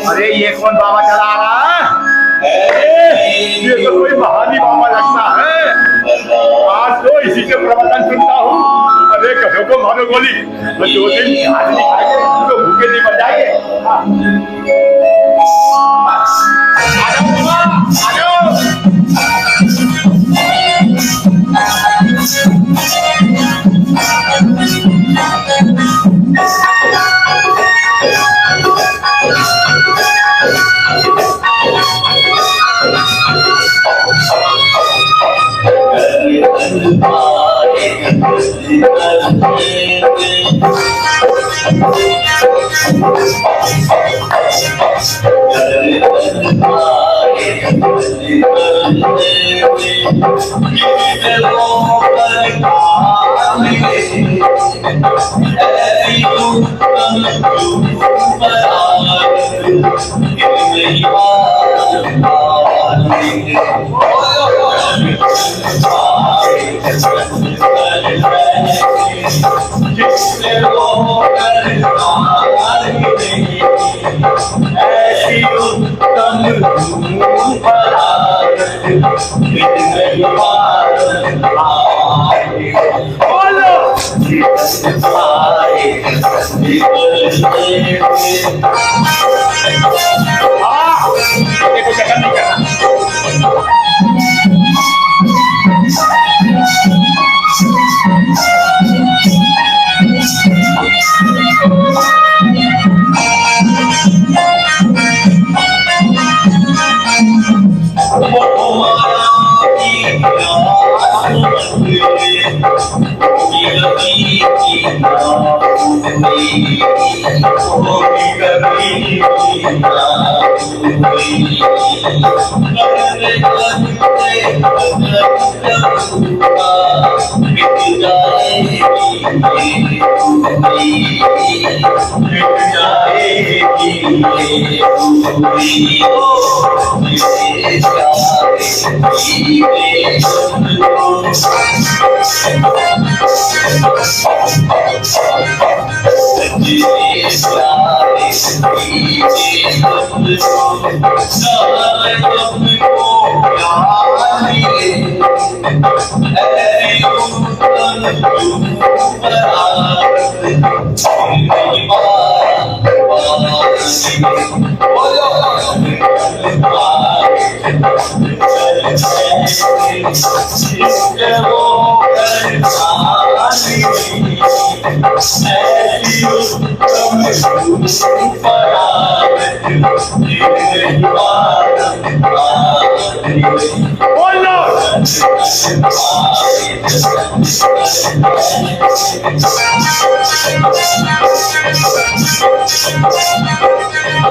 अरे ये कौन बाबा चला रहा है? ये तो कोई महानी बाबा लगता है। आज तो इसी के प्रवचन सुनता हूँ। अरे कभी को मारो गोली, तो 2 दिन आज नहीं खाएंगे तो भूखे नहीं मर जाएंगे।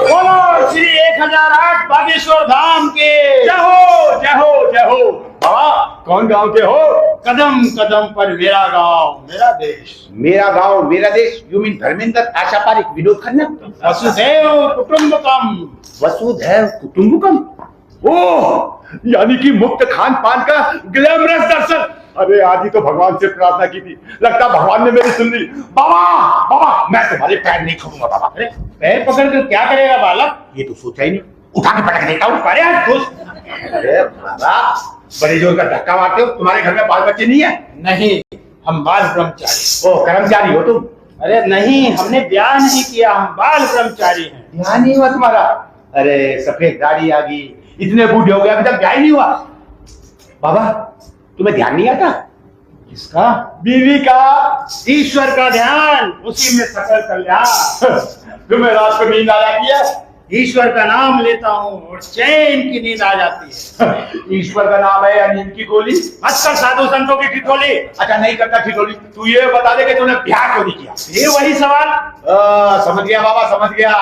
बोलो श्री 1008 बागेश्वर धाम के जय हो जय हो जय हो। बाबा कौन गांव के हो? कदम कदम पर मेरा गांव मेरा देश। मेरा गांव मेरा देश। यू मीन धर्मेंद्र, आशा पारिक, विनोद खन्ना? वसुधैव कुटुंबकम। वसुधैव कुटुंबकम? ओह, यानी कि मुक्त खान पान का ग्लैमरस दर्शन। अरे आज ही तो भगवान से प्रार्थना की थी, लगता भगवान ने मेरी सुन ली। बाबा बाबा मैं तुम्हारे पैर नहीं छूऊंगा बाबा। अरे पैर पकड़ कर क्या करेगा बालक? ये तो सोचा ही नहीं, उठा के पटक देता हूँ। अरे अरे बाबा बड़े जोर का धक्का मारते हो। तुम्हारे घर में बाल बच्चे नहीं है? नहीं, हम बाल ब्रह्मचारी। ओ कर्मचारी हो तुम? अरे नहीं, हमने ब्याह नहीं किया, हम बाल ब्रह्मचारी हैं। ब्याह नहीं हुआ तुम्हारा? अरे सफेद दाढ़ी आ गई, इतने बूढ़े हो गए, अभी तक ब्याह नहीं हुआ। बाबा तुम्हें ध्यान नहीं आता? किसका? बीवी का। ईश्वर का ध्यान, उसी में सकल कल्याण। तुम्हें रात को नींद आ जाती है? ईश्वर का नाम लेता हूँ और चैन की नींद आ जाती है। ईश्वर का नाम है या नींद की गोली? अक्सर साधु संतों की ठिठोली। अच्छा नहीं करता ठिठोली। तू ये बता दे कि तूने ब्याह क्यों नहीं किया? ये वही सवाल। समझ गया बाबा समझ गया।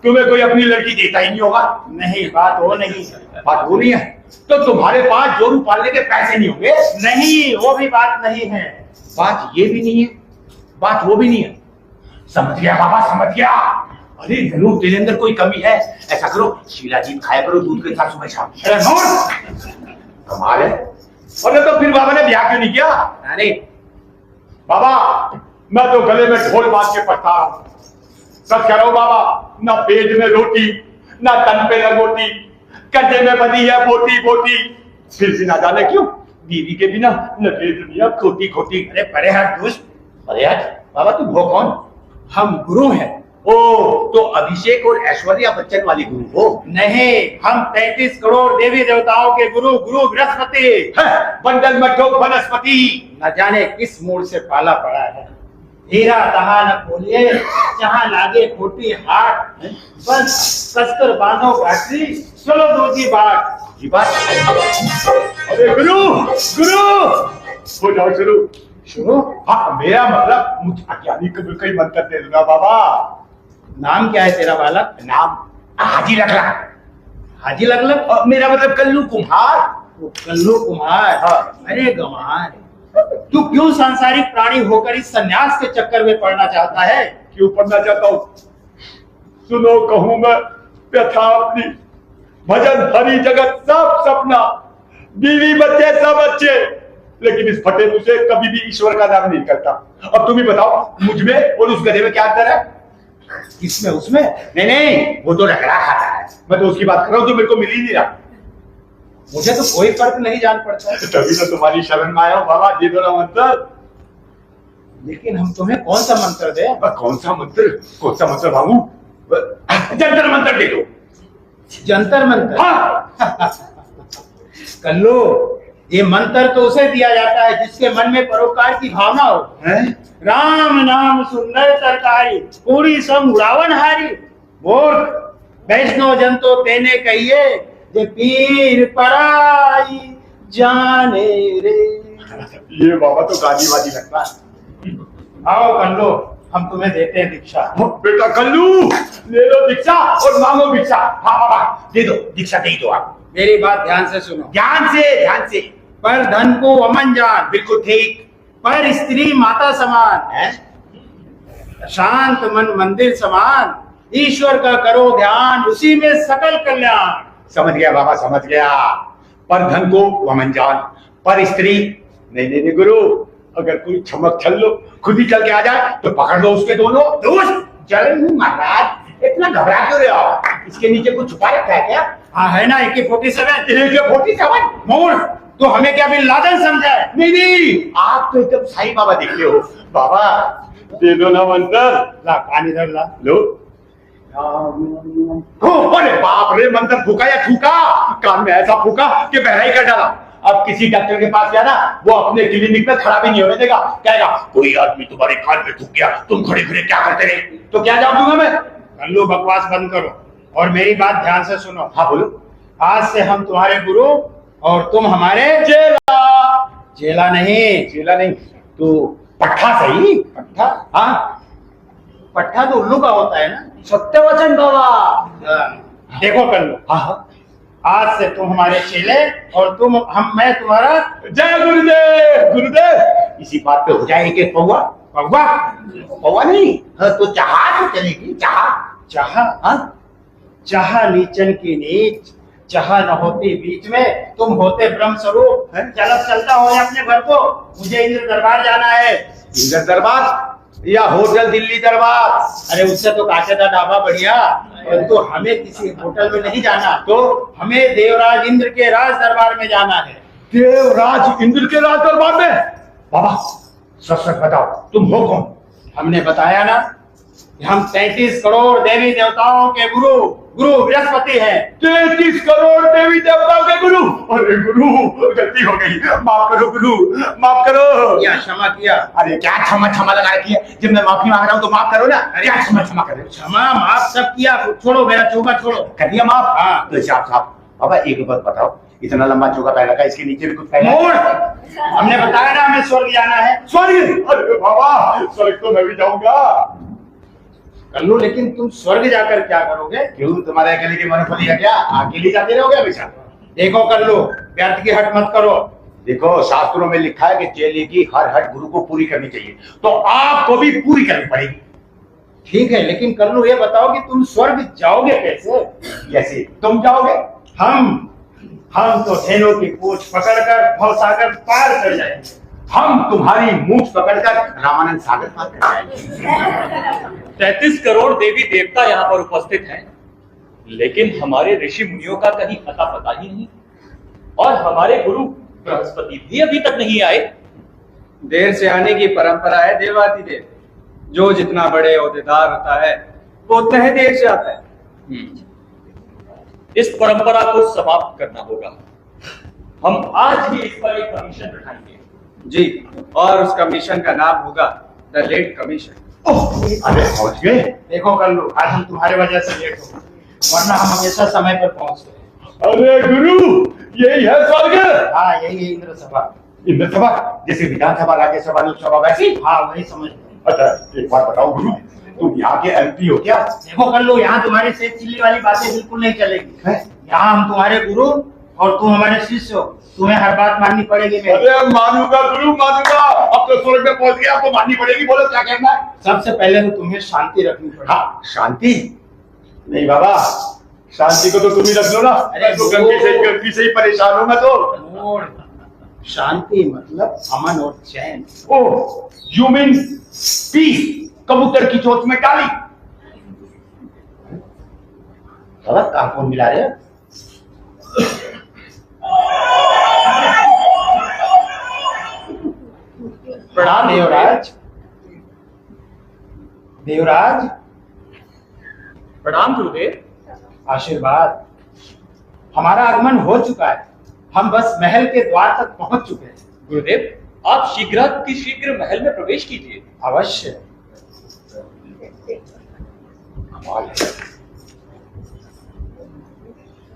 तुम्हें कोई अपनी लड़की देता ही नहीं होगा। नहीं, बात वो नहीं। बात वो नहीं है तो तुम्हारे पास जोरू पालने के पैसे नहीं होंगे? नहीं, वो भी बात नहीं है। बात ये भी नहीं है, बात वो भी नहीं है। समझ गया बाबा, समझ गया। अरे जरूर तेरे अंदर कोई कमी है। ऐसा करो, शिलाजीत खाया करो दूध के साथ सुबह शाम। अरे नूर, कमाल है। अरे तो फिर बाबा ने ब्याह क्यों नहीं किया? अरे बाबा मैं तो गले में ढोल बांध के पड़ता रहा हूं। सच कह रहा हूं बाबा, ना पेट में रोटी, ना तन पे लंगोटी, कंधे में बंधी है बोटी बोटी। फिर भी ना जाने क्यों बीवी के बिना लगे दुनिया खोटी खोटी। अरे परे हट दुष्ट, अरे यार बाबा तुम हो कौन? हम गुरु हैं। ओ तो अभिषेक और ऐश्वर्या बच्चन वाली गुरु हो? नहीं, हम 33 करोड़ देवी देवताओं के गुरु, गुरु बृहस्पति। बंडल में ठोक वनस्पति। न जाने किस मूड से पाला पड़ा है। हीरा तहा न खोलिए, जहां लागे खोटी हाट। बस कसकर बांधो गाठी, चलो दो की बात। ये बात अरे गुरु गुरु हो जाओ शुरू। शुरू? हाँ मेरा मतलब मुझ अज्ञानी कबीर का ही मंत्र दे दूंगा बाबा। नाम क्या है तेरा बालक? नाम हाजी लखला। हाजी लगलग? मेरा मतलब कल्लू कुम्हार। वो कल्लू कुमार। हाँ। अरे गंवार, तू क्यों सांसारिक प्राणी होकर इस सन्यास के चक्कर में पड़ना चाहता है? क्यों पढ़ना चाहता हूँ? सुनो कहूं मैं व्यथा अपनी, भजन हरी जगत सब सपना, बीवी बच्चे सब अच्छे, लेकिन इस फटे मुंह से कभी भी ईश्वर का नाम नहीं करता। अब तुम ही बताओ मुझ में और उस गधे में क्या अंतर है? किसमें? उसमें? नहीं वो तो लकड़ा खाता है। मैं तो उसकी बात कर रहा हूँ जो मेरे को मिल ही नहीं रहा। मुझे तो कोई फर्क नहीं जान पड़ता। तभी तो तुम्हारी शरण में आया हूँ बाबा, दे दो ना मंत्र। लेकिन हम तुम्हें कौन सा मंत्र दे? कौन सा मंत्र मांगू? जंतर मंत्र दे दो। जंतर मंत्र? हाँ कल्लू, ये मंत्र तो उसे दिया जाता है जिसके मन में परोपकार की भावना हो। राम नाम सुंदर सरकारी, पूरी सम उड़ावन हारी। मूर्ख, वैष्णव जन तो तेने कहिए, जे पीर पराई जाने रे। ये बाबा तो गाली वाली लगता है। आओ कल्लू, हम तुम्हें देते हैं दीक्षा। बेटा कल्लू ले लो दीक्षा और मांगो भिक्षा। हाँ बाबा दे दो दीक्षा, दे दो आप। मेरी बात ध्यान से सुनो। ध्यान से। पर धन को अमन जान, बिल्कुल ठीक पर स्त्री माता समान, है। शांत मन मंदिर समान, ईश्वर का करो ध्यान, उसी में सकल कल्याण। समझ गया बाबा, समझ गया। पर धन को वमन जान, पर स्त्री नहीं गुरु, अगर कोई छमक छल लो खुद ही चल के आ जाए तो पकड़ लो उसके दोनों दोस्त। चल महाराज, इतना घबरा क्यों रहे हो? इसके नीचे कुछ छुपा रखा है क्या? हाँ है ना, AK-47। AK-47? मूर्ख, तो हमें क्या बिन लादेन समझा है? नहीं आप तो एकदम साईं बाबा दिखते हो। बाबा दे दो ना मंत्र। ला कान इधर ला। लो। अरे बाप रे, मंत्र फूका या थूका? कान में ऐसा फूका कि बहरा ही कर डाला। अब किसी डॉक्टर के पास जाना, वो अपने क्लिनिक में खड़ा भी नहीं होने देगा। कहेगा कोई आदमी तुम्हारे कान में थूक गया, तुम खड़े खड़े क्या करते रहे? तो क्या जवाब दूंगा मैं? कल्लू, बकवास बंद करो और मेरी बात ध्यान से सुनो। हाँ बोलो। आज से हम तुम्हारे गुरु और तुम हमारे चेला। चेला नहीं। चेला नहीं तो पट्ठा सही। पट्ठा? हाँ पट्ठा तो उल्लू का होता है ना। सत्यवचन बाबा। देखो कल्लू, हाँ आज से तुम हमारे चेले और मैं तुम्हारा। जय गुरुदेव। गुरुदेव इसी बात पे हो जाए कि पौवा भगवा पौवा नहीं। हाँ, तो चाह तो चलेगी। चाह? हाँ चाह नीचन की नीच, चाह न होती बीच में, तुम होते ब्रह्म स्वरूप। चलता हो अपने घर को, मुझे इंद्र दरबार जाना है। इंद्र दरबार या होटल दिल्ली दरबार? अरे उससे तो काटेदार ढाबा बढ़िया। तो हमें किसी होटल में नहीं जाना, तो हमें देवराज इंद्र के राज दरबार में जाना है। देवराज इंद्र के राज दरबार में? बाबा सच बताओ, तुम हो कौन? हमने बताया ना, हम 33 करोड़ देवी देवताओं के गुरु बृहस्पति हैं। 33 करोड़ देवी देवताओं के गुरु। अरे गुरु गलती हो गई, माफ करो गुरु, माफ करो। या क्षमा किया? अरे क्या क्षमा लगा रखी है? जब मैं माफी मांग रहा हूँ तो माफ करो ना। क्या क्षमा करो? क्षमा माफ सब किया। छोड़ो मेरा चौका, छोड़ो। कर दिया माफ? हाँ। तो साहब बाबा एक बात बताओ, इतना लंबा चौका पहन रखा है, इसके नीचे भी कुछ पहना है? हमने बताया ना हमें स्वर्ग जाना है। स्वर्ग? अरे बाबा स्वर्ग तो मैं भी जाऊंगा। कल्लू, लेकिन तुम स्वर्ग जाकर क्या करोगे? क्यों, तुम्हारे अकेले की मनोफली है क्या? अकेले जाते रहोगे हमेशा? देखो कल्लू, व्यर्थ की हट मत करो। देखो शास्त्रों में लिखा है कि चेले की हर हट गुरु को पूरी करनी चाहिए, तो आपको भी पूरी करनी पड़ेगी। ठीक है, लेकिन कल्लू ये बताओ कि तुम स्वर्ग जाओगे कैसे? कैसे तुम जाओगे? हम तो धेनु की पूंछ पकड़कर भवसागर पार कर जाएंगे। हम तुम्हारी मूंछ पकड़कर रामानंद सागर पार कर जाएंगे। 33 करोड़ देवी देवता यहाँ पर उपस्थित हैं, लेकिन हमारे ऋषि मुनियों का कहीं अता पता ही नहीं, और हमारे गुरु बृहस्पति भी अभी तक नहीं आए। देर से आने की परंपरा है देवातिदेव। जो जितना बड़े ओहदेदार होता है वो उतना ही देर से आता है। इस परंपरा को समाप्त करना होगा। हम आज ही इस पर एक कमीशन बैठाएंगे। जी, और उस कमीशन का नाम होगा द लेट कमीशन। अरे पहुंच गए? देखो कल्लू, आज हम तुम्हारे वजह से लेट हो, वरना हम हमेशा समय पर पहुंचते हैं। अरे गुरु, यही है स्वर्ग? हाँ, यही है इंद्र सभा। इंद्र सभा जैसे विधानसभा, राज्यसभा, लोकसभा वैसी? हाँ, वही समझ लो। अच्छा, एक बात बताओ गुरु, तुम यहाँ के एमपी हो क्या? देखो कल्लू, यहाँ तुम्हारी सेठ चिल्ली वाली बातें बिल्कुल नहीं चलेगी। यहाँ हम तुम्हारे गुरु और तुम हमारे शिष्य हो, तुम्हें हर बात माननी पड़ेगी मेरी। अरे मानूंगा गुरु, मानूंगा। अब तो स्वर्ग में पहुंच गया, आपको माननी पड़ेगी। बोलो क्या कहना है? सबसे पहले तो तुम्हें शांति रखनी पड़ेगी। हाँ, शांति? नहीं बाबा, शांति को तो तुम ही रख लो ना। अरे तो गंगी से ही परेशान हूं मैं तो। और शांति मतलब अमन और चैन। ओह, यू मीन पीस? कबूतर की चोंच में डाली। गलत काम कौन मिला रहे? प्रणाम देवराज। देवराज, प्रणाम गुरुदेव। आशीर्वाद। हमारा आगमन हो चुका है, हम बस महल के द्वार तक पहुंच चुके हैं। गुरुदेव, आप शीघ्र महल में प्रवेश कीजिए। अवश्य।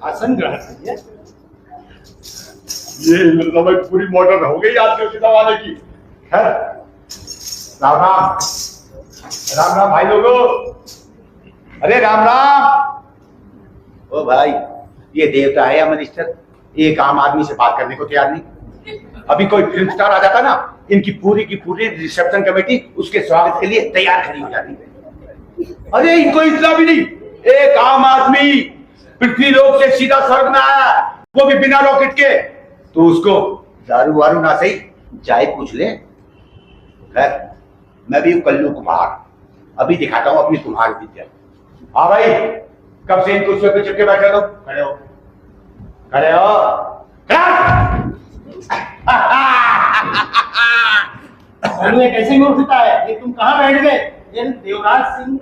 आसन ग्रहण करिए। ये समय पूरी मॉडर्न हो गई आज के जमाने की। खैर, राम राम। राम राम भाई लोगों। अरे राम राम। ओ भाई, ये देवता है या मनिस्टर, एक आम आदमी से बात करने को तैयार नहीं। अभी कोई फिल्म स्टार आ जाता ना, इनकी पूरी की पूरी रिसेप्शन कमेटी उसके स्वागत के लिए तैयार खड़ी हो जाती है। अरे इनको इतना भी नहीं, एक आम आदमी पृथ्वी लोक से सीधा स्वर्ग में आया, वो भी बिना रॉकेट के, तो उसको दारू वारू ना सही चाय पूछ ले। खैर, मैं भी हूं कल्लू कुमार, अभी दिखाता हूं अपनी कुम्हार विद्या। हाँ भाई, कब से इन कुर्सियों पे चिपके बैठे हो? खड़े हो, खड़े हो, कल्लू, ये कैसी मूर्खता है? ये तुम कहाँ बैठ गए? ये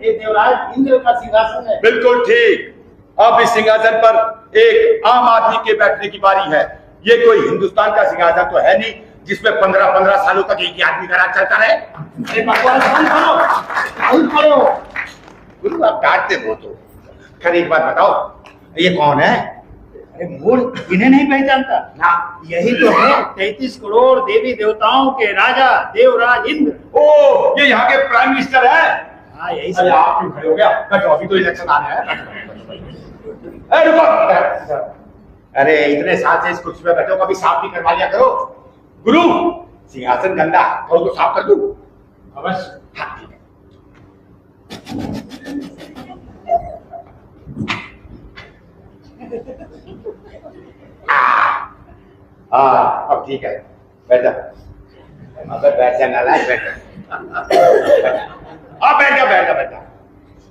देवराज इंद्र का सिंहासन है। बिल्कुल ठीक। अब इस सिंहासन पर एक आम आदमी के बैठने की बारी है। ये कोई हिंदुस्तान का सिंहासन तो है नहीं जिसमें 15-15 सालों तक एक ही आदमी का राज चलता रहे। अरे भगवान, बंद करो। गुरु, आप डांटते बहुत हो। खैर, एक बात बताओ, ये कौन है? अरे मूल, इन्हें नहीं पहचानता ना? यही तो है 33 करोड़ देवी देवताओं के राजा देवराज इंद्र। ओ, ये यहाँ के प्राइम मिनिस्टर है। हाँ, यही अरे सब। आप क्यों खड़े हो गया? बैठो, अभी तो इलेक्शन आना है। अरे रुको। अरे इतने साल से इस कुर्सी पे बैठो, कभी साफ भी करवा लिया करो। गुरु, सिंहासन गंदा, कहो तो साफ कर दूं? अवश्य। हाँ, ठीक है। अब ठीक है, बैठ जा। अबे बैठ जा नालायक, बैठ जा। बैठ जा, बैठ जा, बैठ जा।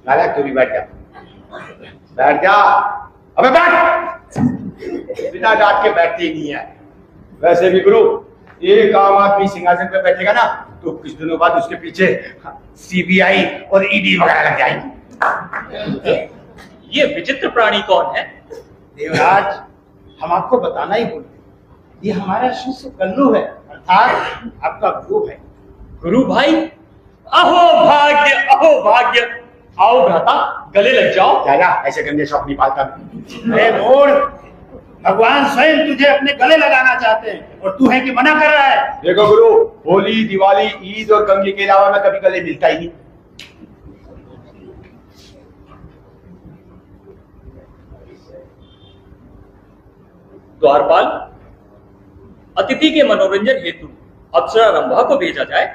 नालायक, तू भी बैठ जा, बैठ जा। अबे बैठ। बिना डांट के बैठते ही नहीं है। वैसे भी गुरु, एक आम आदमी सिंहासन पे बैठेगा ना, तो कुछ दिनों बाद उसके पीछे सीबीआई और ईडी वगैरह लग जाएंगी। ये विचित्र प्राणी कौन है? देवराज, हम आपको बताना ही भूल गए, ये हमारा शिष्य कल्लू है, अर्थात आपका गुरु है। गुरु भाई, अहो भाग्य, अहो भाग्य। आओ भ्राता, गले लग जाओ। क्या ऐसे गंदे शौक नहीं पालता। अरे मूर्ख, भगवान स्वयं तुझे अपने गले लगाना चाहते हैं और तू है कि मना कर रहा है। देखो गुरु, होली, दिवाली, ईद और गंगे के अलावा मैं कभी गले मिलता ही नहीं। द्वारपाल, अतिथि के मनोरंजन हेतु अप्सरा रंभा को भेजा जाए।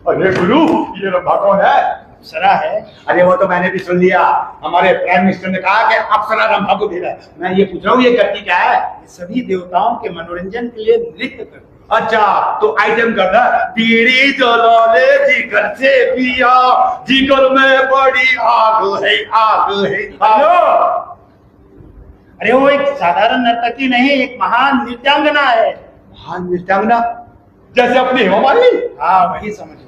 अरे गुरु, ये रंभा कौन है? अप्सरा है। अरे वो तो मैंने भी सुन लिया, हमारे प्राइम मिनिस्टर ने कहा कि अप्सरा रंभा को भेजा है। मैं ये पूछ रहा हूँ ये करती क्या है? ये सभी देवताओं के मनोरंजन के लिए नृत्य करती है। अच्छा तो आइटम करना, बीड़ी जला ले जिगर से पिया, जिगर में बड़ी आग है, आग है। हेलो, अरे वो एक साधारण नर्तकी नहीं, एक महान नृत्यांगना है। महान नृत्यांगना जैसे अपनी हेमा मालिनी? हाँ वही समझ लो।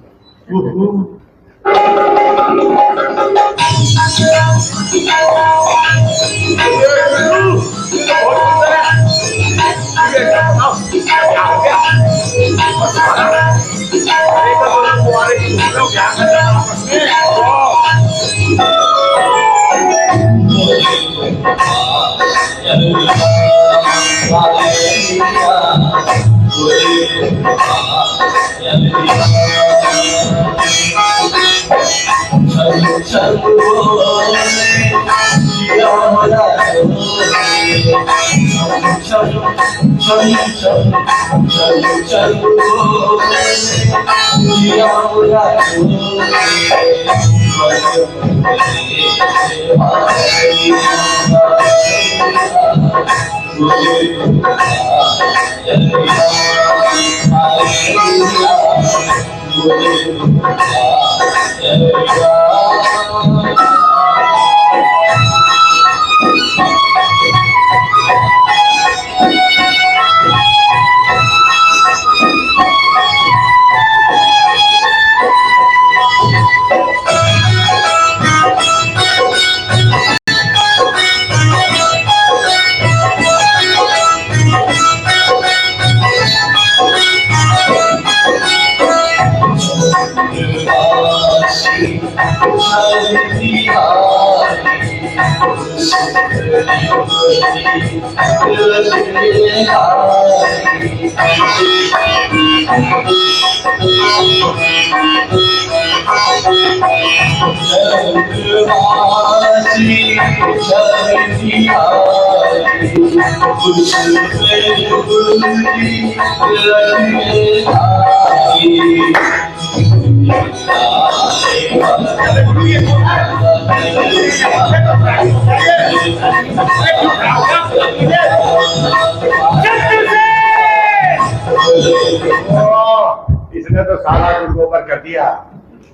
इसने तो सारा गोबर कर दिया।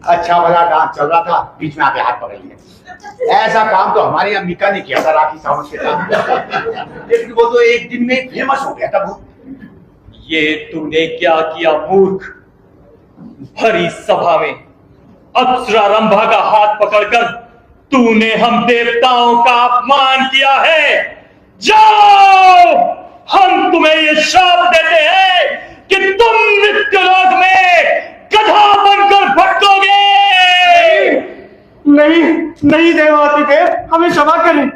अच्छा भला डांस चल रहा था, बीच में आके हाथ पकड़ लिया। ऐसा काम तो हमारी अम्बिका ने किया था राखी सावंत के साथ, लेकिन वो तो एक दिन में फेमस हो गया था। वो ये तूने क्या किया मूर्ख? भरी सभा में अप्सरा रंभा का हाथ पकड़कर तूने हम देवताओं का अपमान किया है। जाओ, हम तुम्हें ये श्राप देते हैं कि तुम मृत्युलोक में गधा बनकर भटकोगे। नहीं नहीं देवातिदेव, हमें क्षमा करें।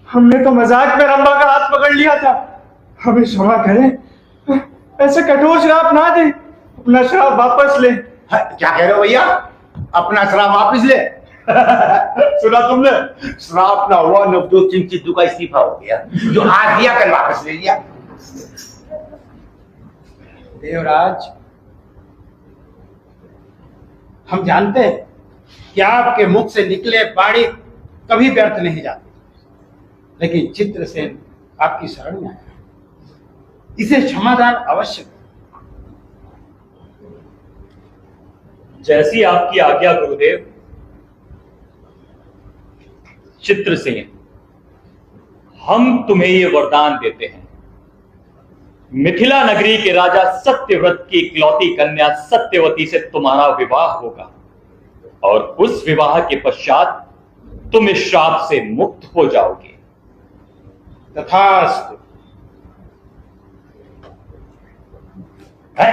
हमने तो मजाक में रंभा का हाथ पकड़ लिया था, हमें क्षमा करें। ऐसे कठोर श्राप ना दे, अपना श्राप वापस ले। क्या कह रहे हो भैया? अपना श्राप वापस ले? सुना तुमने? श्राप ना हुआ, नवजोत सिंह सिद्धू का इस्तीफा हो गया, जो आज दिया कल वापस ले लिया। देवराज, हम जानते हैं कि आपके मुख से निकले बाणी कभी व्यर्थ नहीं जाते, लेकिन चित्रसेन आपकी शरण में आया, इसे क्षमादान अवश्य करें। जैसी आपकी आज्ञा गुरुदेव। चित्रसेन, हम तुम्हें ये वरदान देते हैं, मिथिला नगरी के राजा सत्यव्रत की इकलौती कन्या सत्यवती से तुम्हारा विवाह होगा और उस विवाह के पश्चात तुम इस श्राप से मुक्त हो जाओगे। तथास्तु। है?